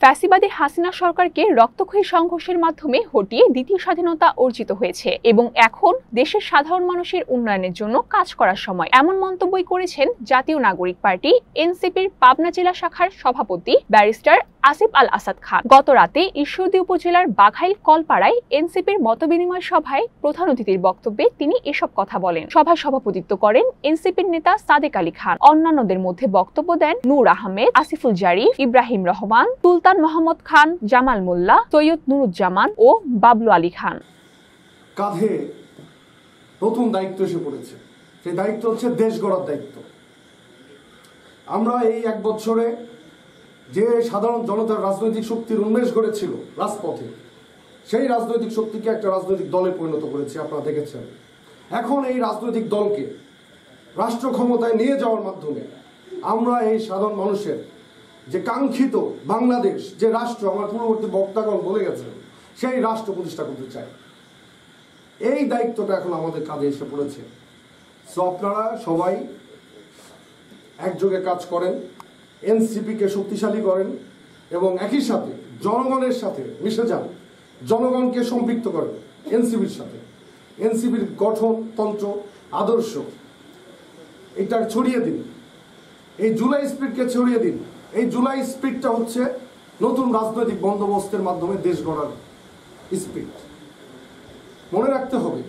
ফ্যাসিবাদী হাসিনা সরকারকে রক্তক্ষয়ী সংঘর্ষের মাধ্যমে হটিয়ে দ্বিতীয় স্বাধীনতা অর্জিত হয়েছে এবং এখন দেশের সাধারণ মানুষের উন্নয়নের জন্য কাজ করার সময়, এমন মন্তব্যই করেছেন জাতীয় নাগরিক পার্টি এনসিপির পাবনা জেলা শাখার সভাপতি ব্যারিস্টার আসিফ আল আসাদ খান। গত রাতে ঈশ্বরদী উপজেলার বাঘাইল কলপাড়ায় এনসিপির মতবিনিময় সভায় প্রধান অতিথির বক্তব্যে তিনি এসব কথা বলেন। সভায় সভাপতিত্ব করেন এনসিপির নেতা সাদেক আলী খান। অন্যান্যদের মধ্যে বক্তব্য দেন নূর আহমেদ, আসিফুল জারিফ, ইব্রাহিম রহমান, সুলতান মোহাম্মদ খান, জামাল মোল্লা, সৈয়দ নুরুজ্জামান ও বাবলু আলী খান। কাঁধে প্রথম দায়িত্ব এসে পড়েছে, সেই দায়িত্ব হচ্ছে দেশ গড়ার দায়িত্ব। আমরা এই এক বছরে যে সাধারণ জনতার রাজনৈতিক শক্তির উন্মেষ ঘটেছিল রাজপথে, সেই রাজনৈতিক শক্তিকে একটা রাজনৈতিক দলে পরিণত করেছি, আপনারা দেখেছেন। এখন এই রাজনৈতিক দলকে রাষ্ট্র ক্ষমতায় নিয়ে যাওয়ার মাধ্যমে আমরা এই সাধারণ মানুষের যে কাঙ্ক্ষিত বাংলাদেশ, যে রাষ্ট্র আমার পূর্ববর্তী বক্তাগণ বলে গেছেন, সেই রাষ্ট্র প্রতিষ্ঠা করতে চাই। এই দায়িত্বটা এখন আমাদের কাঁধে এসে পড়েছে। সো আপনারা সবাই একযোগে কাজ করেন, এনসিপিকে শক্তিশালী করেন এবং একই সাথে জনগণের সাথে মিশে যান, জনগণকে সম্পৃক্ত করেন এনসিপির সাথে। এনসিপির গঠনতন্ত্র, আদর্শ এটা ছড়িয়ে দিন, এই জুলাই স্পিরিটকে ছড়িয়ে দিন। এই জুলাই স্পিরিটটা হচ্ছে নতুন রাজনৈতিক বন্দোবস্তের মাধ্যমে দেশ গড়ার স্পিরিট। মনে রাখতে হবে